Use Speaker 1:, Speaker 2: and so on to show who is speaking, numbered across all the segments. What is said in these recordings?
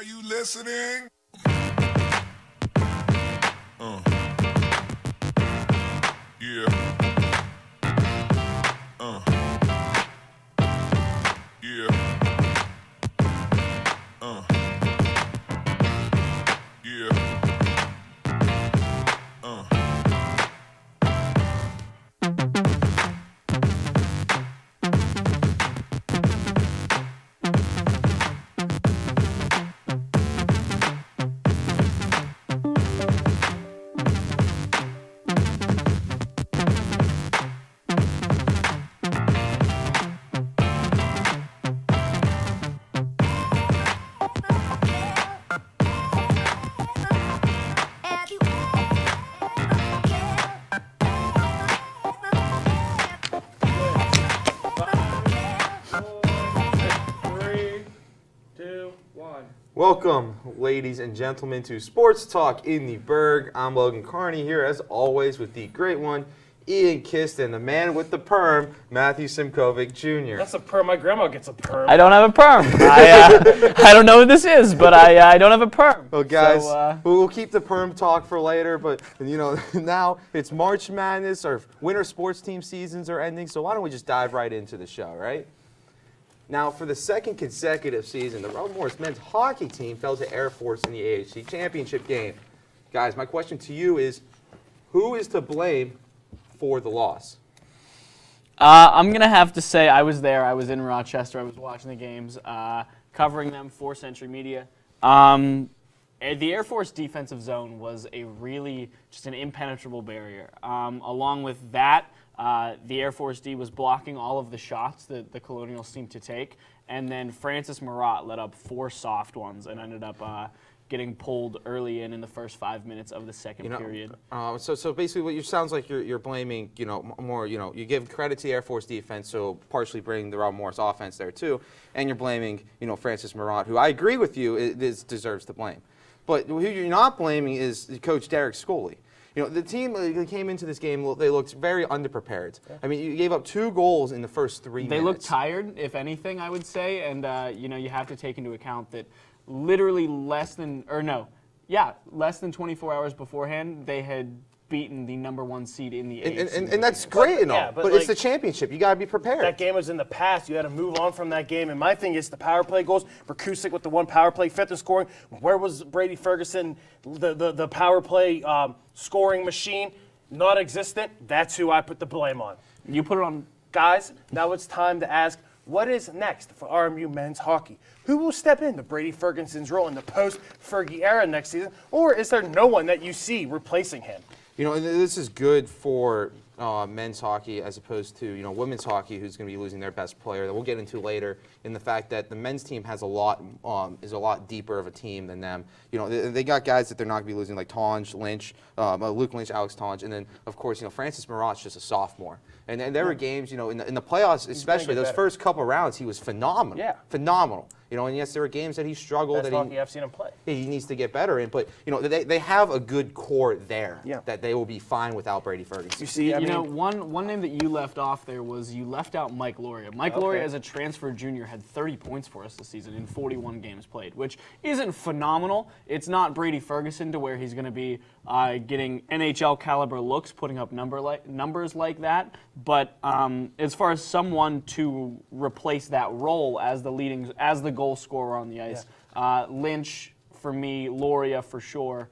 Speaker 1: Are you listening? Yeah. Yeah. Yeah.
Speaker 2: Welcome, ladies and gentlemen, to Sports Talk in the Burgh. I'm Logan Carney here, as always, with the great one, Ian Kist, and the man with the perm, Matthew Simkovic Jr.
Speaker 3: That's a perm. My grandma gets a perm.
Speaker 4: I don't have a perm. I don't know what this is, but I don't have a perm.
Speaker 2: Well, guys, we'll keep the perm talk for later, but, you know, now it's March Madness. Our winter sports team seasons are ending, so why don't we just dive right into the show, right? Now, for the second consecutive season, the Robert Morris men's hockey team fell to Air Force in the AHC championship game. Guys, my question to you is, who is to blame for the loss?
Speaker 4: I'm going to have to say I was there. I was in Rochester. I was watching the games, covering them for Century Media. The Air Force defensive zone was just an impenetrable barrier. Along with that, the Air Force D was blocking all of the shots that the Colonials seemed to take, and then Francis Marat let up 4 soft ones and ended up getting pulled early in the first 5 minutes of the second period.
Speaker 2: So basically, what you sounds like you're blaming, more, you give credit to the Air Force defense, so partially bring the Robert Morris offense there too, and you're blaming, Francis Marat, who I agree with you deserves the blame, but who you're not blaming is Coach Derek Scully. The team came into this game, they looked very underprepared. Yeah. I mean, you gave up 2 goals in the first 3 minutes.
Speaker 4: They looked tired, if anything, I would say. And, you have to take into account that literally less than 24 hours beforehand, they had beaten the #1 seed in the AHC.
Speaker 2: And that's great and all, but it's the championship. You got to be prepared.
Speaker 3: That game was in the past. You had to move on from that game. And my thing is the power play goals. Berkusik with the 1 power play, 5th in scoring. Where was Brady Ferguson, the power play scoring machine? Not existent. That's who I put the blame on.
Speaker 4: You put it on.
Speaker 3: Guys, now it's time to ask, what is next for RMU men's hockey? Who will step into Brady Ferguson's role in the post-Fergie era next season? Or is there no one that you see replacing him?
Speaker 2: This is good for men's hockey as opposed to, women's hockey, who's going to be losing their best player that we'll get into later, in the fact that the men's team has is a lot deeper of a team than them. They got guys that they're not going to be losing, like Tonge, Lynch, Luke Lynch, Alex Tonge, and then, of course, Francis Marat's just a sophomore. And there were games, in the playoffs, especially those first couple rounds, he was phenomenal. Yeah. Phenomenal. And yes, there were games that he struggled.
Speaker 3: Best hockey I've seen him play.
Speaker 2: He needs to get better in, but they have a good core there that they will be fine without Brady Ferguson.
Speaker 4: You see, one name that you left off there was you left out Mike Loria. Mike Loria, as a transfer junior, had 30 points for us this season in 41 games played, which isn't phenomenal. It's not Brady Ferguson to where he's going to be getting NHL caliber looks, putting up numbers like that. But as far as someone to replace that role as the goal scorer on the ice, Lynch for me, Loria for sure.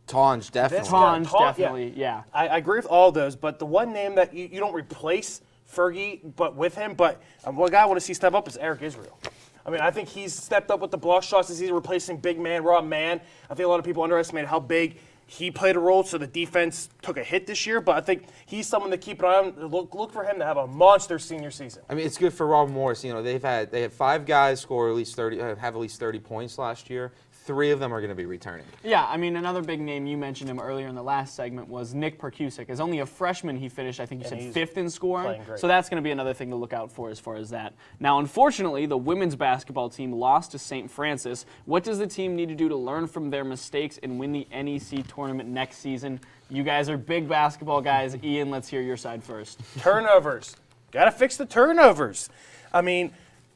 Speaker 2: Tonge, definitely.
Speaker 4: Tonge, definitely, yeah.
Speaker 3: I agree with all those, but the one name that you don't replace Fergie, but with him, but one guy I want to see step up is Eric Israel. I mean, I think he's stepped up with the block shots as he's replacing big man, raw man. I think a lot of people underestimated how big he played a role, so the defense took a hit this year, but I think he's someone to keep an eye on. Look for him to have a monster senior season.
Speaker 2: I mean, it's good for Robert Morris. They had 5 guys score at least 30 points last year. 3 of them are going to be returning.
Speaker 4: Yeah, I mean, another big name, you mentioned him earlier in the last segment, was Nick Perkusik. As only a freshman, he finished, I think you said, 5th in scoring. So that's going to be another thing to look out for as far as that. Now, unfortunately, the women's basketball team lost to St. Francis. What does the team need to do to learn from their mistakes and win the NEC tournament next season? You guys are big basketball guys. Ian, let's hear your side first.
Speaker 3: Turnovers. Got to fix the turnovers. I mean,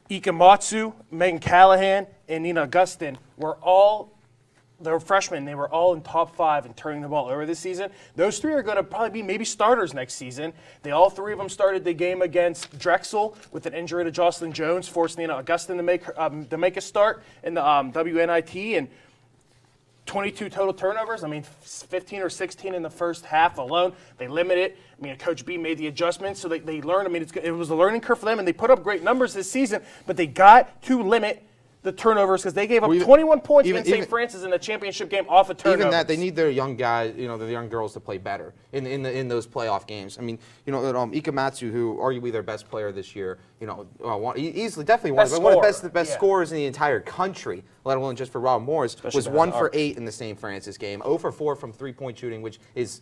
Speaker 3: Ikematsu, Megan Callahan, and Nina Augustin they're freshmen. They were all in top 5 and turning the ball over this season. Those 3 are going to probably be maybe starters next season. All 3 of them started the game against Drexel with an injury to Jocelyn Jones, forced Nina Augustin to make a start in the WNIT, and 22 total turnovers. I mean, 15 or 16 in the first half alone. They limit it. I mean, Coach B made the adjustments, so they learned. I mean, it was a learning curve for them, and they put up great numbers this season, but they got to limit the turnovers because they gave up 21 points against St. Francis in the championship game off a turnover.
Speaker 2: Even that, they need their young guys, the young girls to play better in those playoff games. I mean, Ikematsu, who arguably their best player this year, easily definitely one of the best scorers in the entire country, let alone just for Robert Morris, was 1 for 8 in the St. Francis game, 0 for 4 from 3-point shooting, which is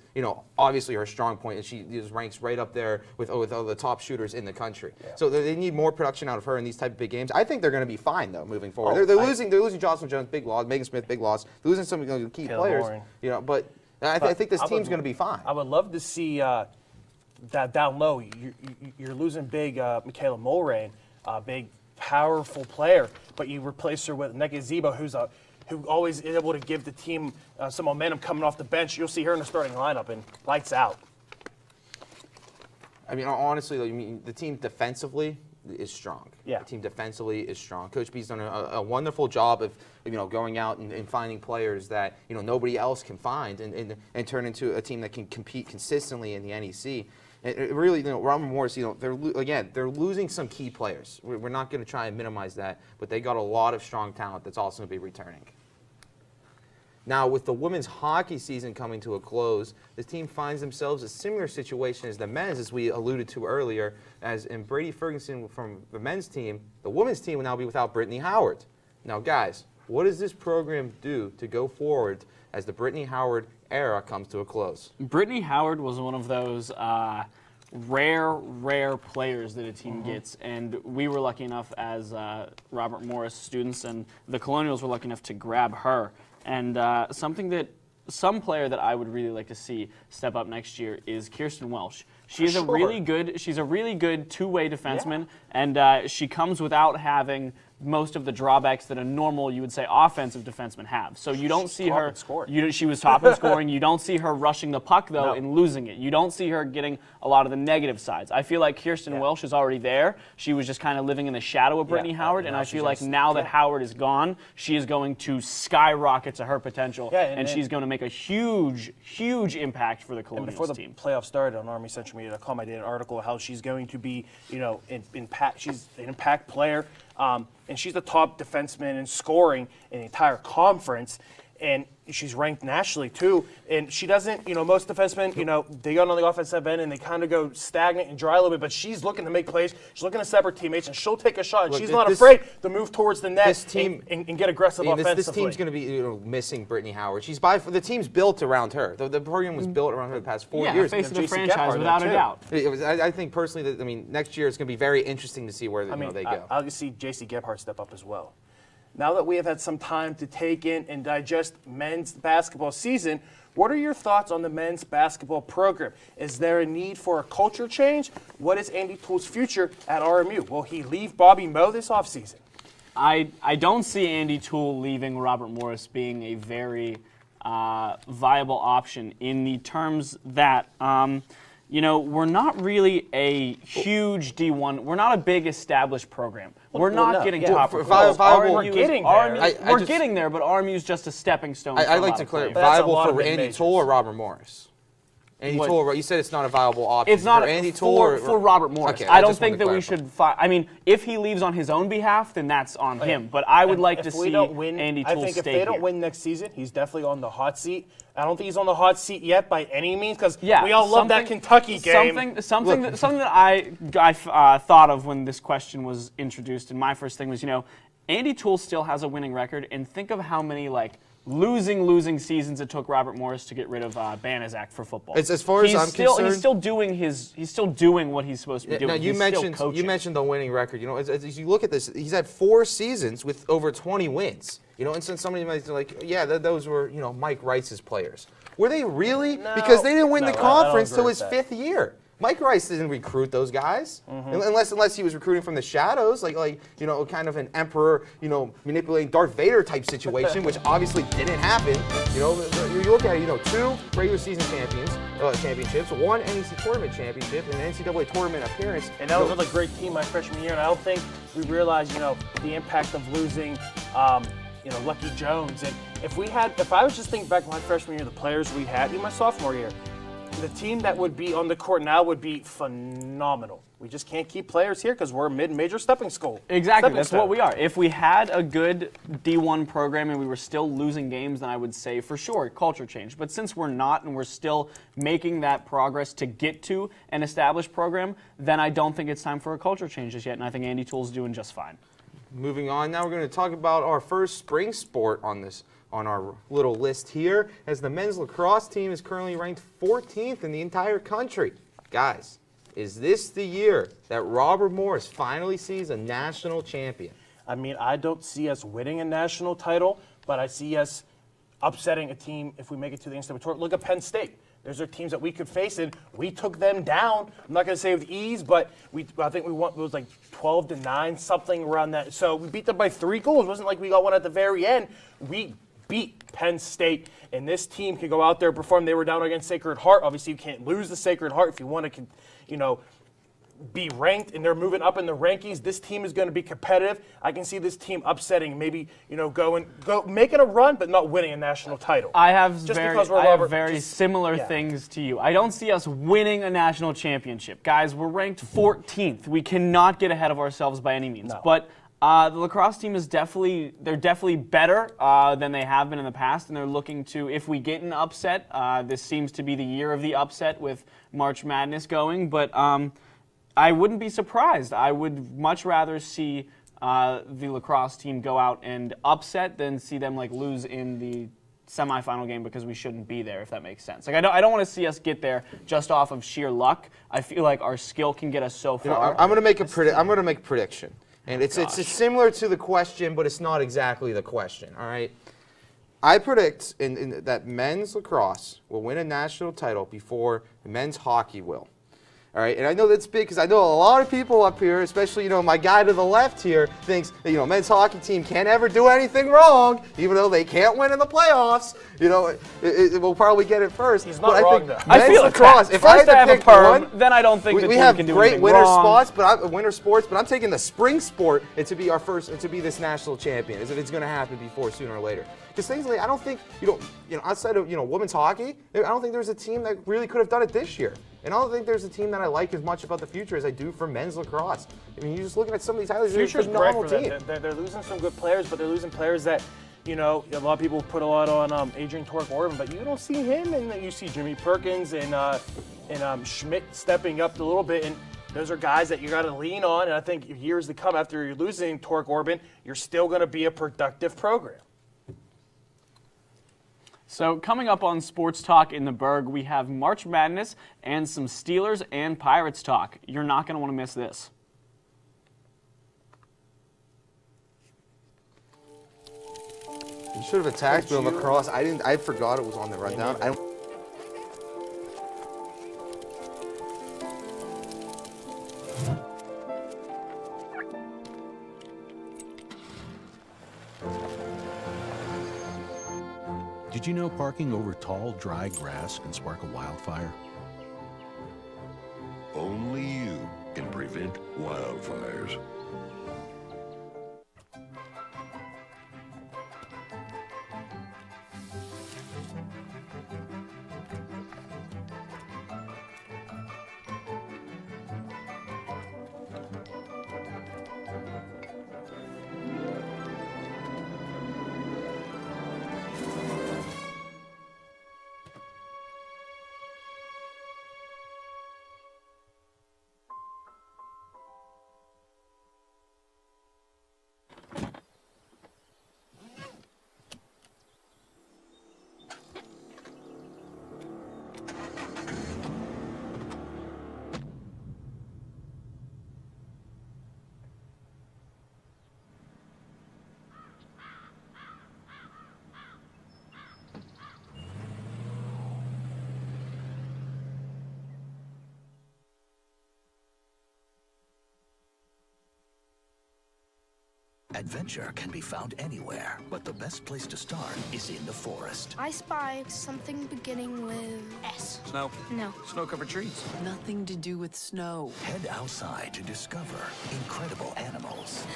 Speaker 2: obviously her strong point, and she ranks right up there with all the top shooters in the country. Yeah. So they need more production out of her in these type of big games. I think they're going to be fine though moving forward. They're losing Jocelyn Jones, big loss, Megan Smith, big loss. They're losing some key players, but I think this team's going to be fine.
Speaker 3: I would love to see that down low. You're losing big Michaela Mulrain, a big, powerful player, but you replace her with Neka Zebo, who always is able to give the team some momentum coming off the bench. You'll see her in the starting lineup and lights out.
Speaker 2: I mean, honestly, the team defensively is strong.
Speaker 3: Yeah.
Speaker 2: The team defensively is strong. Coach B's done a wonderful job of going out and finding players that nobody else can find and turn into a team that can compete consistently in the NEC. It really, Robert Morris, they're losing some key players. We're not going to try and minimize that, but they got a lot of strong talent that's also going to be returning. Now, with the women's hockey season coming to a close, the team finds themselves in a similar situation as the men's, as we alluded to earlier, as in Brady Ferguson from the men's team, the women's team will now be without Brittany Howard. Now, guys, what does this program do to go forward as the Brittany Howard era comes to a close?
Speaker 4: Brittany Howard was one of those rare players that a team gets, and we were lucky enough as Robert Morris students, and the Colonials were lucky enough to grab her. And some player that I would really like to see step up next year is Kirsten Welsh. She's a really good two-way defenseman, and she comes without having most of the drawbacks that a normal, you would say, offensive defenseman have. So you don't see her. She was top in scoring. You don't see her rushing the puck though and losing it. You don't see her getting a lot of the negative sides. I feel like Kirsten Welsh is already there. She was just kind of living in the shadow of Brittany Howard, and I feel like now that Howard is gone, she is going to skyrocket to her potential, and she's going to make a huge impact for the Colonials team.
Speaker 3: And before the playoffs started on ArmyCentralMedia.com, I did an article how she's going to be, she's an impact player. And she's the top defenseman in scoring in the entire conference, and she's ranked nationally too. And she doesn't, most defensemen, they go on the offensive end and they kind of go stagnant and dry a little bit. But she's looking to make plays. She's looking to separate teammates, and she'll take a shot. And she's not afraid to move towards the net and get aggressive offensively.
Speaker 2: This team's going to be missing Brittany Howard. The team's built around her. The program was built around her the past 4 years.
Speaker 4: Yeah, face of the franchise without a doubt.
Speaker 2: I think personally that next year it's going to be very interesting to see where they go.
Speaker 3: I'll just see J.C. Gebhardt step up as well. Now that we have had some time to take in and digest men's basketball season, what are your thoughts on the men's basketball program? Is there a need for a culture change? What is Andy Toole's future at RMU? Will he leave Bobby Moe this offseason?
Speaker 4: I don't see Andy Toole leaving Robert Morris being a very viable option in the terms that we're not really a huge D1. We're not a big established program. We're not getting top.
Speaker 3: We're getting there.
Speaker 4: We're getting there, but RMU is just a stepping stone.
Speaker 2: I'd like to clarify, viable for Andy Toole or Robert Morris? Andy Toole, you said it's not a viable option.
Speaker 4: It's not
Speaker 2: for Andy
Speaker 4: Toole for Robert Morris.
Speaker 2: Okay,
Speaker 4: I don't think that we should. If he leaves on his own behalf, then that's on him. But I would like to see Andy Toole stay here.
Speaker 3: I think if they don't win next season, he's definitely on the hot seat. I don't think he's on the hot seat yet by any means, because we all love that Kentucky game.
Speaker 4: Something that I thought of when this question was introduced, and my first thing was, Andy Toole still has a winning record, and think of how many losing seasons it took Robert Morris to get rid of Banaszak for football.
Speaker 2: As far as I'm concerned,
Speaker 4: he's still doing what he's supposed to be doing.
Speaker 2: Now you mentioned the winning record. As you look at this, he's had 4 seasons with over 20 wins. And since somebody might be like, those were Mike Rice's players. Were they really?
Speaker 3: No,
Speaker 2: because they didn't win the conference till his 5th year. Mike Rice didn't recruit those guys, unless he was recruiting from the shadows, like kind of an emperor, manipulating Darth Vader type situation, which obviously didn't happen. You look at it, 2 regular season championships, 1 NEC tournament championship, and an NCAA tournament appearance.
Speaker 3: And that was with a great team my freshman year, and I don't think we realized, the impact of losing, Lucky Jones. And if I was just thinking back to my freshman year, the players we had, even my sophomore year, the team that would be on the court now would be phenomenal. We just can't keep players here because we're a mid-major stepping school.
Speaker 4: Exactly, that's what we are. If we had a good D1 program and we were still losing games, then I would say for sure culture change. But since we're not and we're still making that progress to get to an established program, then I don't think it's time for a culture change just yet, and I think Andy Toole's doing just fine.
Speaker 2: Moving on, now we're going to talk about our first spring sport on our little list here, as the men's lacrosse team is currently ranked 14th in the entire country. Guys, is this the year that Robert Morris finally sees a national champion?
Speaker 3: I mean, I don't see us winning a national title, but I see us upsetting a team if we make it to the NCAA tournament. Look at Penn State. Those are teams that we could face, and we took them down. I'm not going to say with ease, but I think we won. It was like 12-9, something around that. So we beat them by 3 goals. It wasn't like we got one at the very end. We beat Penn State, and this team can go out there and perform. They were down against Sacred Heart. Obviously, you can't lose the Sacred Heart if you want to, be ranked, and they're moving up in the rankings. This team is going to be competitive. I can see this team upsetting, maybe making a run, but not winning a national title.
Speaker 4: I have very similar things to you. I don't see us winning a national championship, guys. We're ranked 14th. We cannot get ahead of ourselves by any means.
Speaker 3: No.
Speaker 4: But the lacrosse team is definitely better than they have been in the past, and they're looking to, if we get an upset, this seems to be the year of the upset with March Madness going, but I wouldn't be surprised. I would much rather see the lacrosse team go out and upset than see them lose in the semifinal game because we shouldn't be there, if that makes sense. I don't want to see us get there just off of sheer luck. I feel like our skill can get us so far.
Speaker 2: I'm going to make a prediction. And it's similar to the question, but it's not exactly the question, all right? I predict that men's lacrosse will win a national title before men's hockey will. All right, and I know that's big because I know a lot of people up here, especially, my guy to the left here, thinks that, men's hockey team can't ever do anything wrong, even though they can't win in the playoffs. We'll probably get it first.
Speaker 3: He's not wrong, though.
Speaker 4: I feel lacrosse. If I had to pick one, then I don't think the team can do anything wrong.
Speaker 2: Winter sports, but I'm taking the spring sport to be our first, to be this national champion. It's going to happen before, sooner or later. Because things like, I don't think, outside of, women's hockey, I don't think there's a team that really could have done it this year. And I don't think there's a team that I like as much about the future as I do for men's lacrosse. I mean, you're just looking at some of these highlights.
Speaker 3: Future's bright for them. They're losing some good players, but they're losing players that, a lot of people put a lot on Adrian Tork-Orban, but you don't see him, and you see Jimmy Perkins and Schmidt stepping up a little bit, and those are guys that you got to lean on. And I think years to come after you're losing Tork-Orban, you're still going to be a productive program.
Speaker 4: So coming up on Sports Talk in the Burgh, we have March Madness and some Steelers and Pirates talk. You're not going to want to miss this.
Speaker 2: You should have attacked Bill lacrosse. I forgot it was on the rundown.
Speaker 5: Did you know parking over tall, dry grass can spark a wildfire?
Speaker 6: Only you can prevent wildfires.
Speaker 7: Adventure can be found anywhere, but the best place to start is in the forest.
Speaker 8: I spy something beginning with S.
Speaker 9: Snow.
Speaker 8: No.
Speaker 9: Snow-covered trees.
Speaker 10: Nothing to do with snow.
Speaker 7: Head outside to discover incredible animals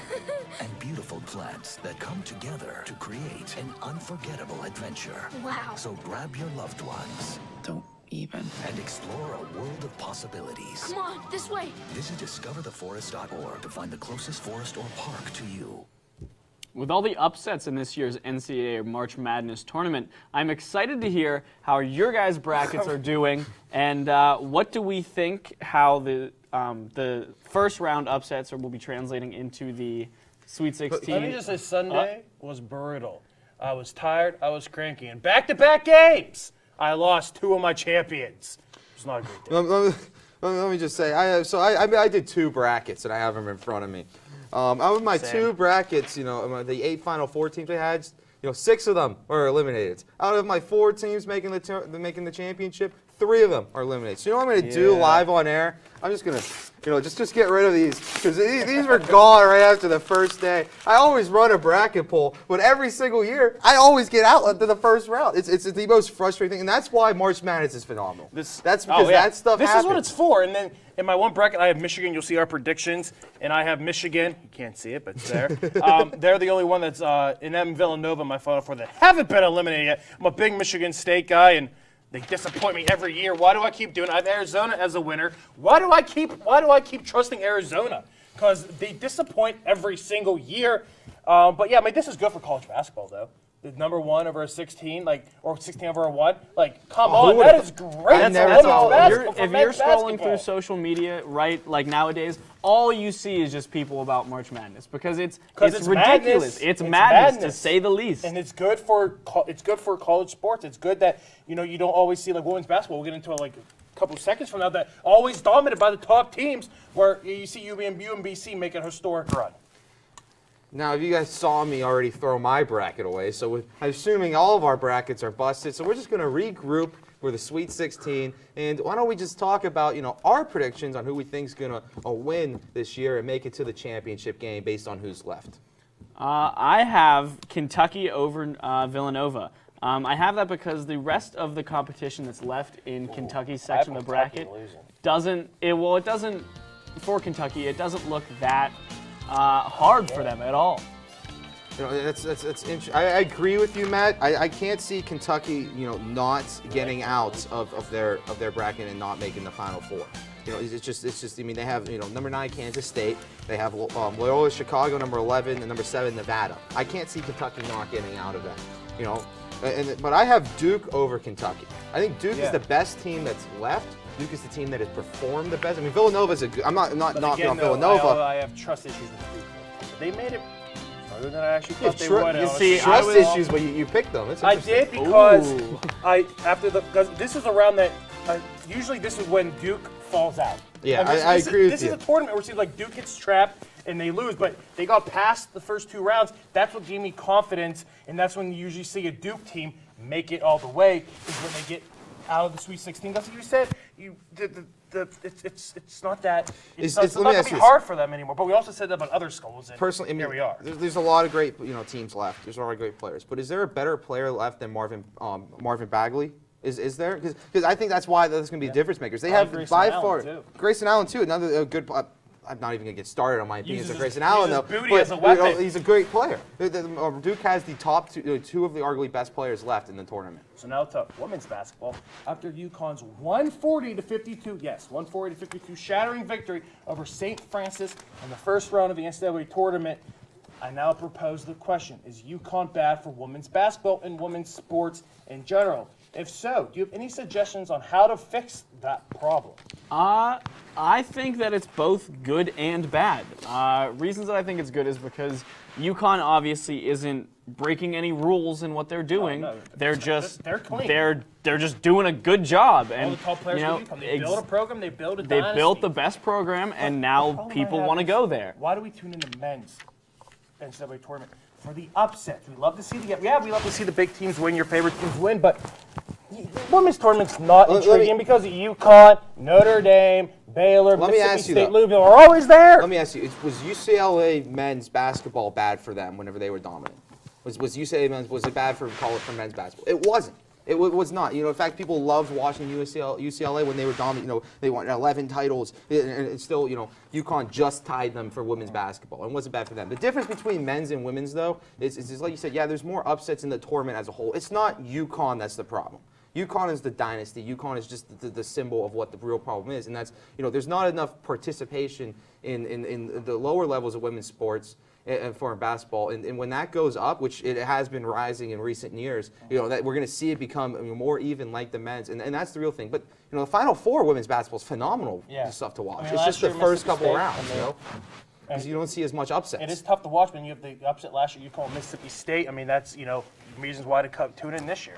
Speaker 7: and beautiful plants that come together to create an unforgettable adventure.
Speaker 8: Wow.
Speaker 7: So grab your loved ones
Speaker 10: Don't even.
Speaker 7: and explore a world of possibilities.
Speaker 8: Come on, this way.
Speaker 7: Visit discovertheforest.org to find the closest forest or park to you.
Speaker 4: With all the upsets in this year's NCAA March Madness tournament, I'm excited to hear how your guys' brackets are doing, and what do we think how the first round upsets will be translating into the Sweet 16.
Speaker 3: Let me just say, Sunday was brutal. I was tired, I was cranky, and back-to-back games, I lost 2 of my champions. It's not a great day.
Speaker 2: Let me just say, I did 2 brackets, and I have them in front of me. Out of my 2 brackets, the 8 Final Four teams I had, 6 of them were eliminated. Out of my 4 teams making the championship, 3 of them are eliminated. So what I'm going to do live on air? I'm just going to, just get rid of these, because these were gone right after the first day. I always run a bracket poll, but every single year, I always get out into the first round. It's the most frustrating thing, and that's why March Madness is phenomenal. That's because that stuff
Speaker 3: This
Speaker 2: happens.
Speaker 3: is what it's for, and then in my one bracket, I have Michigan. You'll see our predictions, and I have Michigan. You can't see it, but it's there. They're the only one that's in them Villanova, my Final Four, that haven't been eliminated yet. I'm a big Michigan State guy, and they disappoint me every year. Why do I keep doing it? I have Arizona as a winner. Why do I keep trusting Arizona? Because they disappoint every single year. But yeah, this is good for college basketball, though. The number 1 over a 16, or 16 over a 1. Come on, that is great.
Speaker 4: If you're scrolling through social media, right, like nowadays, all you see is just people about March Madness because it's ridiculous.
Speaker 3: Madness.
Speaker 4: It's madness, to say the least.
Speaker 3: And it's good for college sports. It's good that you don't always see women's basketball. We'll get into it a couple of seconds from now. That always dominated by the top teams, where you see UMBC make a historic run.
Speaker 2: Now, if you guys saw me already throw my bracket away, so assuming all of our brackets are busted, so we're just going to regroup for the Sweet 16, and why don't we just talk about, our predictions on who we think is going to win this year and make it to the championship game based on who's left.
Speaker 4: I have Kentucky over Villanova. I have that because the rest of the competition that's left in Kentucky's section of the bracket doesn't for Kentucky, it doesn't look that hard for them at all.
Speaker 2: That's interesting. I agree with you, Matt. I can't see Kentucky, not getting out of their bracket and not making the Final Four. It's just. I mean, they have number 9 Kansas State. They have Loyola Chicago, number 11, and number 7 Nevada. I can't see Kentucky not getting out of that. But I have Duke over Kentucky. I think Duke is the best team that's left. Duke is the team that has performed the best. I mean, Villanova's a good. I'm not knocking on Villanova.
Speaker 3: I have trust issues with Duke. They made it further than I actually thought they would.
Speaker 2: You see, trust issues, but you picked them.
Speaker 3: I did because because this is around that. Usually, this is when Duke falls out.
Speaker 2: Yeah, I agree with you.
Speaker 3: This is a tournament where it seems like Duke gets trapped and they lose, but they got past the first 2 rounds. That's what gave me confidence, and that's when you usually see a Duke team make it all the way, is when they get out of the Sweet 16. That's what you said. It's not that. It's not going to be hard for them anymore. But we also said that about other schools. And
Speaker 2: personally,
Speaker 3: here we are.
Speaker 2: There's a lot of great teams left. There's a lot of great players. But is there a better player left than Marvin Bagley? Is there? Because I think that's why that's going to be the difference makers. They have by far Grayson Allen too. Another good. I'm not even going to get started on my opinions of Grayson Allen, though. But he's a great player. Duke has the top 2 of the arguably best players left in the tournament.
Speaker 3: So now to women's basketball. After UConn's 140-52 shattering victory over St. Francis in the first round of the NCAA tournament, I now propose the question: is UConn bad for women's basketball and women's sports in general? If so, do you have any suggestions on how to fix that problem?
Speaker 4: I think that it's both good and bad. Reasons that I think it's good is because UConn obviously isn't breaking any rules in what they're doing.
Speaker 3: No.
Speaker 4: They're just
Speaker 3: clean.
Speaker 4: They're just doing a good job.
Speaker 3: And all the top players from UConn, they build a program, they build a
Speaker 4: dynasty.
Speaker 3: They
Speaker 4: built the best program, and now people want to go there.
Speaker 3: Why do we tune into men's NCAA tournament? For the upsets. We love to see we love to see the big teams win, your favorite teams win, but Women's tournament's not
Speaker 2: Let me-
Speaker 3: intriguing because UConn, Notre Dame, Baylor,
Speaker 2: Let me
Speaker 3: Mississippi
Speaker 2: ask you,
Speaker 3: State,
Speaker 2: though.
Speaker 3: Louisville are always there.
Speaker 2: Let me ask you: was UCLA men's basketball bad for them whenever they were dominant? Was UCLA men's, was it bad for men's basketball? It wasn't. It was not. In fact, people loved watching UCLA when they were dominant. They won 11 titles, and it's still, UConn just tied them for women's basketball, and it wasn't bad for them. The difference between men's and women's, though, is like you said. Yeah, there's more upsets in the tournament as a whole. It's not UConn that's the problem. UConn is the dynasty. UConn is just the symbol of what the real problem is, and that's there's not enough participation in the lower levels of women's sports. And for basketball, and when that goes up, which it has been rising in recent years, that we're going to see it become more even like the men's, and that's the real thing. But the Final Four women's basketball is phenomenal stuff to watch.
Speaker 3: I mean,
Speaker 2: it's just
Speaker 3: last
Speaker 2: the
Speaker 3: year,
Speaker 2: first couple
Speaker 3: Mississippi State,
Speaker 2: rounds, because you don't see as much upsets.
Speaker 3: It is tough to watch when you have the upset last year. UConn, Mississippi State. I mean, that's reasons why to tune in this year.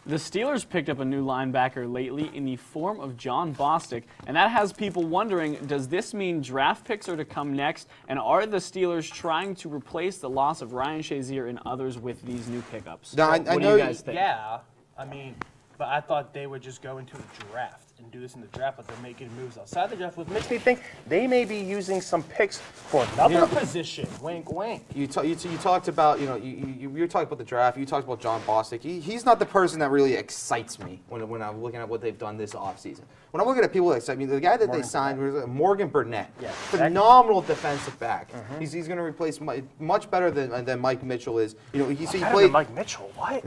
Speaker 4: The Steelers picked up a new linebacker lately in the form of John Bostic, and that has people wondering, does this mean draft picks are to come next, and are the Steelers trying to replace the loss of Ryan Shazier and others with these new pickups?
Speaker 2: Now, I
Speaker 4: What do
Speaker 2: know
Speaker 4: you guys think?
Speaker 3: Yeah, I mean, but I thought they would just go into the draft and do this in the draft, but they're making moves outside the draft, which makes me think they may be using some picks for another position. Wink, wink.
Speaker 2: You talked about you were talking about the draft. You talked about John Bostic. He's not the person that really excites me when I'm looking at what they've done this offseason. When I'm looking at people that excite me, the guy that they signed was Morgan Burnett.
Speaker 3: Yeah,
Speaker 2: phenomenal defensive back. He's going to replace much better than Mike Mitchell is. He played
Speaker 3: Mike Mitchell. What?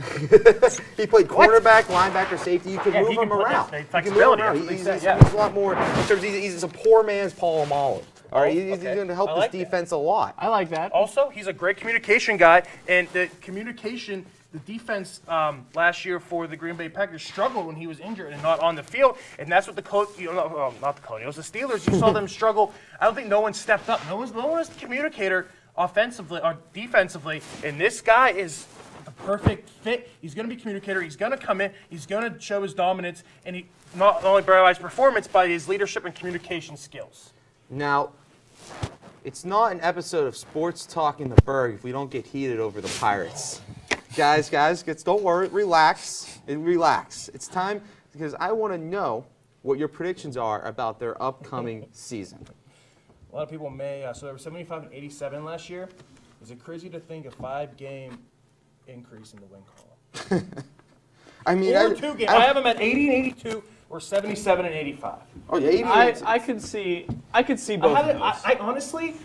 Speaker 2: he played quarterback, linebacker, safety. You could move
Speaker 3: he
Speaker 2: him
Speaker 3: can play-
Speaker 2: around.
Speaker 3: yeah,
Speaker 2: You can move him
Speaker 3: flexibility,
Speaker 2: around.
Speaker 3: that's what he
Speaker 2: He's
Speaker 3: said,
Speaker 2: a lot more. He's a poor man's Paul O'Malley. All right, he's
Speaker 3: okay.
Speaker 2: going to help
Speaker 3: I
Speaker 2: this
Speaker 3: like that.
Speaker 2: defense a lot.
Speaker 4: I like that.
Speaker 3: Also, he's a great communication guy, and the defense last year for the Green Bay Packers struggled when he was injured and not on the field, and that's what the not the Colonials, the Steelers. You saw them struggle. I don't think no one stepped up. No one is the communicator offensively or defensively, and this guy is the perfect fit. He's going to be communicator. He's going to come in. He's going to show his dominance, and he not only by his performance, by his leadership and communication skills.
Speaker 2: Now, it's not an episode of Sports Talk in the Burgh if we don't get heated over the Pirates. Guys, don't worry. Relax. It's time because I want to know what your predictions are about their upcoming season.
Speaker 3: A lot of people may. So they were 75 and 87 last year. Is it crazy to think a 5-game increase in the win column?
Speaker 2: I mean,
Speaker 3: Or 2 games. I have them at 80 and 82 or 77 and 85.
Speaker 2: Oh yeah, 88.
Speaker 4: I could see both of those.
Speaker 3: I honestly,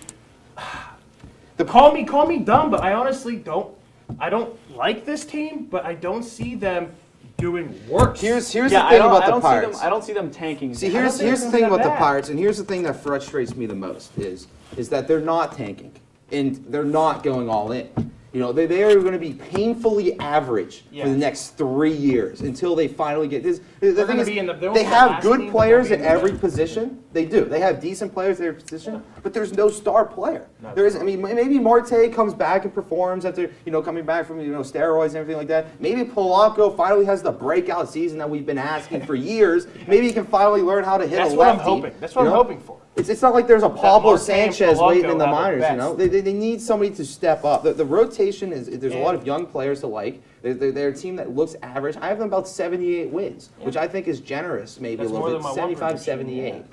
Speaker 3: call me dumb, but I honestly don't. I don't like this team, but I don't see them doing worse.
Speaker 2: Here's the thing about the Pirates.
Speaker 4: I don't see them tanking.
Speaker 2: See, here's the thing about the Pirates, and here's the thing that frustrates me the most is that they're not tanking, and they're not going all in. They are going to be painfully average for the next 3 years until they finally get this. The thing is, they have good players at every position. They do. They have decent players at every position, but there's no star player. There isn't. I mean, maybe Marte comes back and performs after coming back from steroids and everything like that. Maybe Polanco finally has the breakout season that we've been asking for years. Maybe he can finally learn how to hit a lefty.
Speaker 3: That's what I'm hoping. That's what I'm hoping for.
Speaker 2: It's not like there's a Pablo
Speaker 3: Marte and
Speaker 2: Sanchez waiting in the
Speaker 3: Polanco have
Speaker 2: minors,
Speaker 3: the best.
Speaker 2: They need somebody to step up. The rotation is, there's a lot of young players to like. They're a team that looks average. I have them about 78 wins, which I think is generous, maybe
Speaker 3: That's
Speaker 2: a little
Speaker 3: more
Speaker 2: bit,
Speaker 3: than my
Speaker 2: 75, 78.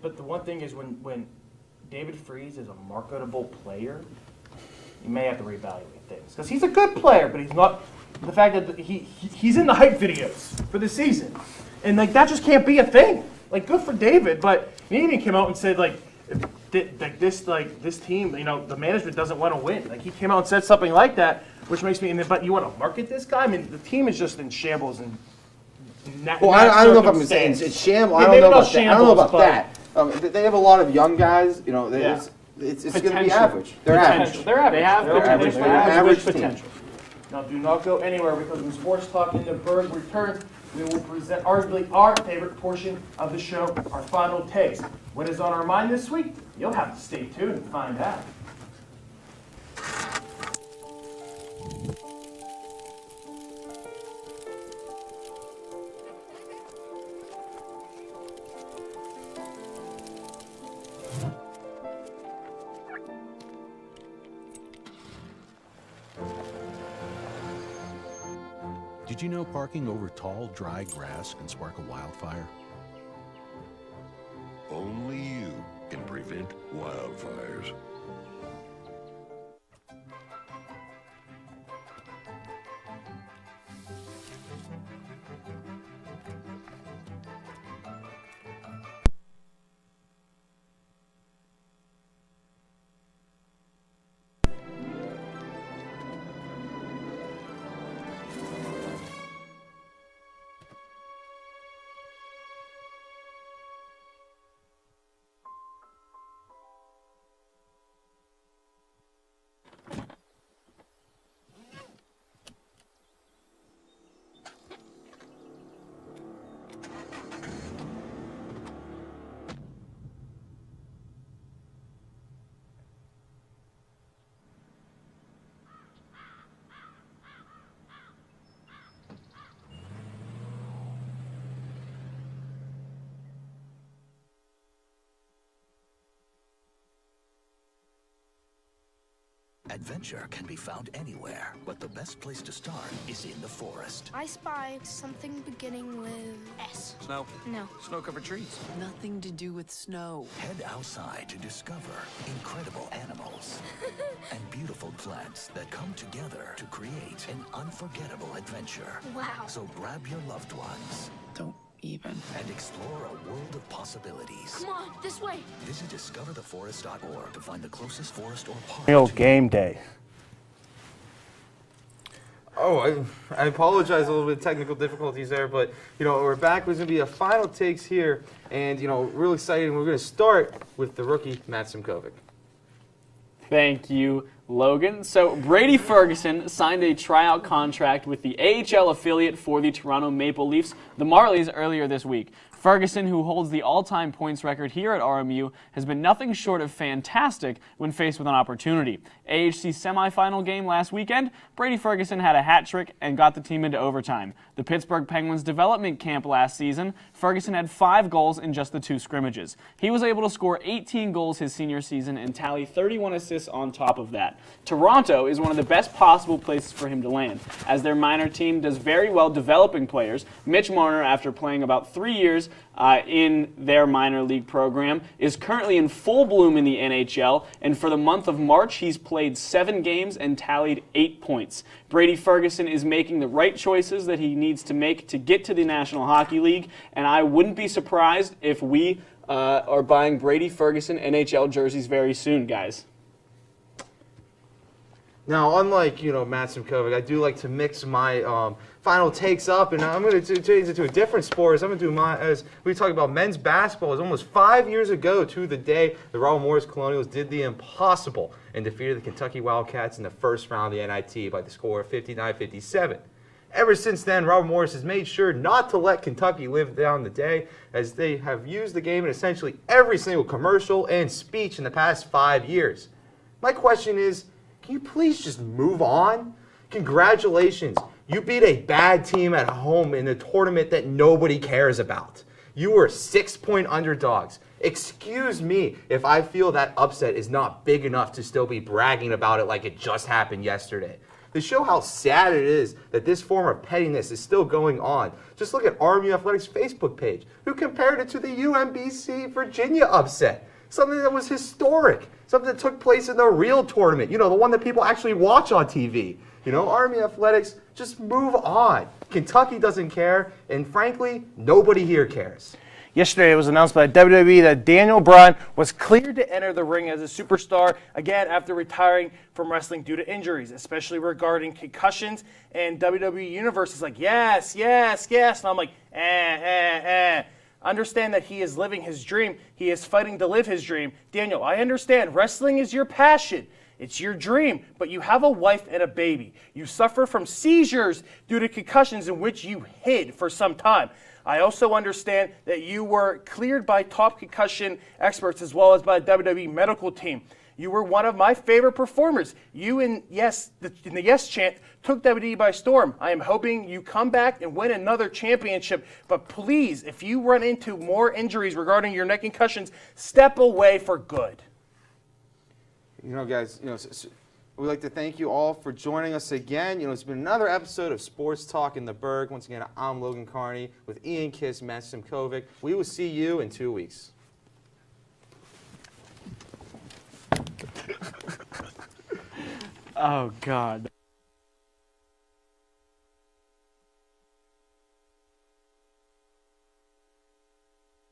Speaker 3: But the one thing is when David Freese is a marketable player, you may have to reevaluate things. Because he's a good player, but he's not. The fact that he's in the hype videos for the season. And that just can't be a thing. Good for David, but he even came out and said this team, the management doesn't want to win. He came out and said something like that, which makes me. But you want to market this guy? I mean, the team is just in shambles and.
Speaker 2: Well, I don't know if I'm saying it's shambles. I don't know about that. I don't know about that. They have a lot of young guys. It's going to be average. They're average.
Speaker 3: They're average.
Speaker 4: They have
Speaker 3: They're
Speaker 4: potential.
Speaker 2: They're an average team.
Speaker 4: potential.
Speaker 3: Now, do not go anywhere because when Sports Talk in the Burgh returns, we will present arguably our favorite portion of the show, our final takes. What is on our mind this week? You'll have to stay tuned and find out.
Speaker 5: Did Did you know parking over tall, dry grass can spark a wildfire?
Speaker 6: Only you can prevent wildfires.
Speaker 7: Adventure can be found anywhere, but the best place to start is in the forest.
Speaker 8: I spy something beginning with S.
Speaker 7: Snow.
Speaker 8: No.
Speaker 7: Snow-covered trees.
Speaker 10: Nothing to do with snow.
Speaker 7: Head outside to discover incredible animals and beautiful plants that come together to create an unforgettable adventure.
Speaker 8: Wow.
Speaker 7: So grab your loved ones
Speaker 10: Don't even.
Speaker 7: and explore a world of possibilities.
Speaker 8: Come on, this way.
Speaker 7: Visit discovertheforest.org to find the closest forest or park.
Speaker 3: Real
Speaker 7: to you.
Speaker 3: game day.
Speaker 2: Oh, I apologize, a little bit of technical difficulties there, but, we're back. There's going to be a final takes here, and, real excited. We're going to start with the rookie, Matt Simkovic.
Speaker 4: Thank you, Logan. So Brady Ferguson signed a tryout contract with the AHL affiliate for the Toronto Maple Leafs, the Marlies, earlier this week. Ferguson, who holds the all-time points record here at RMU, has been nothing short of fantastic when faced with an opportunity. AHC semifinal game last weekend, Brady Ferguson had a hat trick and got the team into overtime. The Pittsburgh Penguins development camp last season, Ferguson had 5 goals in just the 2 scrimmages. He was able to score 18 goals his senior season and tally 31 assists on top of that. Toronto is one of the best possible places for him to land, as their minor team does very well developing players. Mitch Marner, after playing about 3 years in their minor league program, is currently in full bloom in the NHL, and for the month of March, he's played 7 games and tallied 8 points. Brady Ferguson is making the right choices that he needs to make to get to the National Hockey League, and I wouldn't be surprised if we are buying Brady Ferguson NHL jerseys very soon, guys.
Speaker 2: Now, unlike, Matt Simkovic, I do like to mix my final takes up, and I'm going to change it to a different sport. I'm going to do as we talk about men's basketball. It was almost 5 years ago to the day the Robert Morris Colonials did the impossible and defeated the Kentucky Wildcats in the first round of the NIT by the score of 59-57. Ever since then, Robert Morris has made sure not to let Kentucky live down the day, as they have used the game in essentially every single commercial and speech in the past 5 years. My question is, can you please just move on? Congratulations. You beat a bad team at home in a tournament that nobody cares about. You were 6-point underdogs. Excuse me if I feel that upset is not big enough to still be bragging about it like it just happened yesterday. To show how sad it is that this form of pettiness is still going on, just look at RMU Athletics' Facebook page, who compared it to the UMBC Virginia upset. Something that was historic. Something that took place in the real tournament. The one that people actually watch on TV. Army Athletics, just move on. Kentucky doesn't care, and frankly, nobody here cares.
Speaker 3: Yesterday, it was announced by WWE that Daniel Bryan was cleared to enter the ring as a superstar again after retiring from wrestling due to injuries, especially regarding concussions. And WWE Universe is like, yes, yes, yes. And I'm like, Understand that he is living his dream. He is fighting to live his dream. Daniel, I understand. Wrestling is your passion. It's your dream, but you have a wife and a baby. You suffer from seizures due to concussions in which you hid for some time. I also understand that you were cleared by top concussion experts as well as by the WWE medical team. You were one of my favorite performers. You in the Yes chant took WWE by storm. I am hoping you come back and win another championship. But please, if you run into more injuries regarding your neck concussions, step away for good.
Speaker 2: Guys, We'd like to thank you all for joining us again. It's been another episode of Sports Talk in the Burgh. Once again, I'm Logan Carney with Ian Kiss, Matt Simkovic. We will see you in 2 weeks.
Speaker 4: Oh, God.